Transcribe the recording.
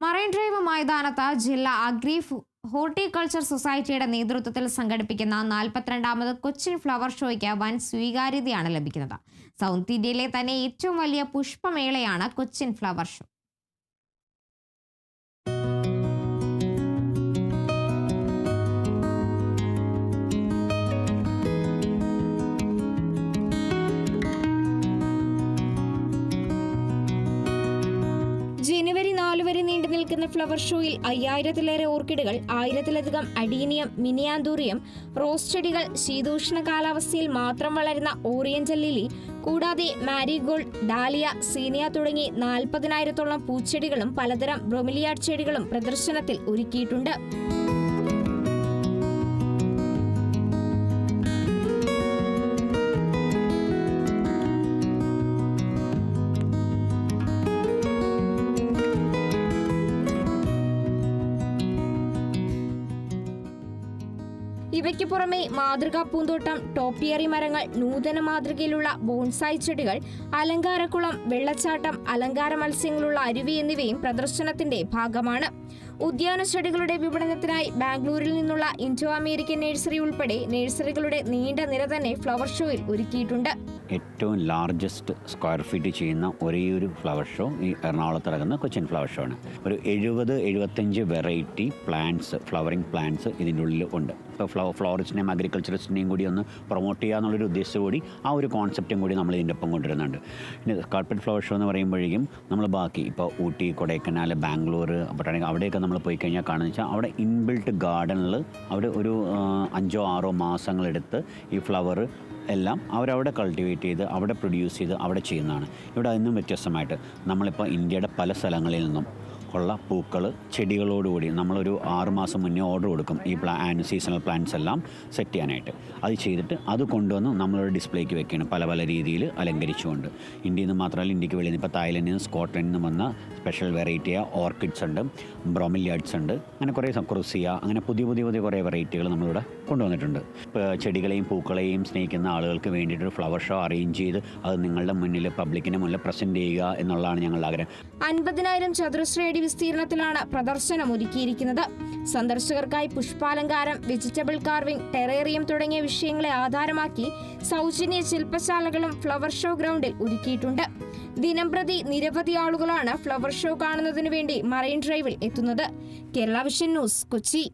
Marine drive മൈതാനത്ത് ജില്ലാ agri horticulture സൊസൈറ്റിയുടെ നേതൃത്വത്തിൽ സംഘടിപ്പിക്കുന്ന 42ാമത് കൊച്ചിൻ ഫ്ലവർ ഷോയ്ക്ക് വൻ സ്വീകാര്യതയാണ് ലഭിക്കുന്നത്. സൗത്ത് ഇന്ത്യയിലെ തന്നെ ഏറ്റവും വലിയ പുഷ്പമേളയാണ് കൊച്ചിൻ ഫ്ലവർ ഷോ. ജനുവരി 4 വരെ നീണ്ടു നിൽക്കുന്ന ഫ്ലവർ ഷോയിൽ 5000-ലേറെ ഓർക്കിഡുകൾ, 1000-ലധികം അഡീനിയം, മിനിയാന്തൂറിയം, റോസ് ചെടികൾ, ശീതോഷ്ണ കാലാവസ്ഥയിൽ മാത്രം വളരുന്ന ഓറിയന്റൽ ലിലി, കൂടാതെ മാരിഗോൾഡ്, ഡാലിയ, സീനിയ തുടങ്ങി 40,000-ത്തോളം പൂച്ചെടികളും പലതരം ബ്രൊമിലിയാഡ് ചെടികളും പ്രദർശനത്തിൽ ഒരുക്കിയിട്ടുണ്ട്. ഇവയ്ക്ക് പുറമെ മാതൃകാ പൂന്തോട്ടം, ടോപ്പിയറി മരങ്ങൾ, നൂതന മാതൃകയിലുള്ള ബോൺസായി ചെടികൾ, അലങ്കാരക്കുളം, വെള്ളച്ചാട്ടം, അലങ്കാര മത്സ്യങ്ങളുള്ള അരുവി എന്നിവയും പ്രദർശനത്തിന്റെ ഭാഗമാണ്. ഉദ്യാന ചെടികളുടെ വിപണനത്തിനായി ബാംഗ്ലൂരിൽ നിന്നുള്ള ഇൻഡോ അമേരിക്കൻ നഴ്സറി ഉൾപ്പെടെ നഴ്സറികളുടെ നീണ്ട നിര തന്നെ ഫ്ലവർ ഷോയിൽ ഒരുക്കിയിട്ടുണ്ട്. ഏറ്റവും ലാർജസ്റ്റ് സ്ക്വയർ ഫീറ്റ് ചെയ്യുന്ന ഒരേയൊരു ഫ്ലവർ ഷോ ഈ എറണാകുളത്ത് നടക്കുന്ന കൊച്ചിൻ ഫ്ലവർ ഷോ ആണ്. ഒരു 70-75 വെറൈറ്റി പ്ലാന്റ്സ്, ഫ്ലവറിംഗ് പ്ലാന്റ്സ് ഇതിൻ്റെ ഉള്ളിൽ ഉണ്ട്. ഇപ്പോൾ ഫ്ലോറിസ്റ്റിനെയും അഗ്രികൾച്ചറിസ്റ്റിനെയും കൂടി ഒന്ന് പ്രൊമോട്ട് ചെയ്യുക എന്നുള്ളൊരു ഉദ്ദേശത്തോടുകൂടി ആ ഒരു കോൺസെപ്റ്റും കൂടി നമ്മൾ ഇതിൻ്റെ ഒപ്പം കൊണ്ടുവരുന്നുണ്ട്. പിന്നെ കാർപ്പറ്റ് ഫ്ലവർ ഷോ എന്ന് പറയുമ്പോഴേക്കും നമ്മൾ ബാക്കി ഇപ്പോൾ ഊട്ടി, കൊടൈക്കനാൽ, ബാംഗ്ലൂർ, പട്ടാണി അവിടെയൊക്കെ നമ്മൾ പോയി കഴിഞ്ഞാൽ കാണുന്നത് വെച്ചാൽ അവിടെ ഇൻബിൽട്ട് ഗാർഡനിൽ അവിടെ ഒരു 5-6 മാസങ്ങളെടുത്ത് ഈ ഫ്ലവർ എല്ലാം അവരവിടെ കൾട്ടിവേറ്റ് ചെയ്ത് അവിടെ പ്രൊഡ്യൂസ് ചെയ്ത് അവിടെ ചെയ്യുന്നതാണ്. ഇവിടെ അതിനും വ്യത്യസ്തമായിട്ട് നമ്മളിപ്പോൾ ഇന്ത്യയുടെ പല സ്ഥലങ്ങളിൽ നിന്നും ഉള്ള പൂക്കൾ, ചെടികളോടുകൂടി നമ്മളൊരു 6 മാസം മുന്നേ ഓർഡർ കൊടുക്കും ഈ സീസണൽ പ്ലാന്റ്സ് എല്ലാം സെറ്റ് ചെയ്യാനായിട്ട്. അത് ചെയ്തിട്ട് അത് കൊണ്ടുവന്ന് നമ്മളൊരു ഡിസ്പ്ലേക്ക് വെക്കുകയാണ് പല പല രീതിയിൽ അലങ്കരിച്ചുകൊണ്ട്. ഇന്ത്യയിൽ നിന്ന് മാത്രമല്ല, ഇന്ത്യക്ക് വെളിയിൽ നിന്ന് ഇപ്പോൾ തായ്ലൻഡിൽ നിന്ന്, സ്കോട്ട്ലൻഡിൽ നിന്ന് വന്ന സ്പെഷ്യൽ വെറൈറ്റിയായ ഓർക്കിഡ്സ് ഉണ്ട്, ബ്രോമിലിയാഡ്സ് ഉണ്ട്, അങ്ങനെ കുറേ ക്രൂസിയ, അങ്ങനെ പുതിയ കുറേ വെറൈറ്റികൾ നമ്മളിവിടെ കൊണ്ടുവന്നിട്ടുണ്ട്. ഇപ്പോൾ ചെടികളെയും പൂക്കളെയും സ്നേഹിക്കുന്ന ആളുകൾക്ക് വേണ്ടിയിട്ടൊരു ഫ്ലവർ ഷോ അറേഞ്ച് ചെയ്ത് അത് നിങ്ങളുടെ മുന്നിൽ, പബ്ലിക്കിന് മുന്നിൽ പ്രസൻറ്റ് ചെയ്യുക എന്നുള്ളതാണ് ഞങ്ങളുടെ ആഗ്രഹം. 50,000 ചതുരശ്ര അടി വിസ്തീർണത്തിലാണ് പ്രദർശനം ഒരുക്കിയിരിക്കുന്നത്. സന്ദർശകർക്കായി പുഷ്പാലങ്കാരം, വെജിറ്റബിൾ കാർവിംഗ്, ടെറേറിയം തുടങ്ങിയ വിഷയങ്ങളെ ആധാരമാക്കി സൗജന്യ ശില്പശാലകളും ഫ്ലവർ ഷോ ഗ്രൗണ്ടിൽ ഒരുക്കിയിട്ടുണ്ട്. ദിനംപ്രതി നിരവധി ആളുകളാണ് ഫ്ലവർ ഷോ കാണുന്നതിനു വേണ്ടി മറൈൻ ഡ്രൈവിൽ എത്തുന്നത്. Kerala vision news, Kochi.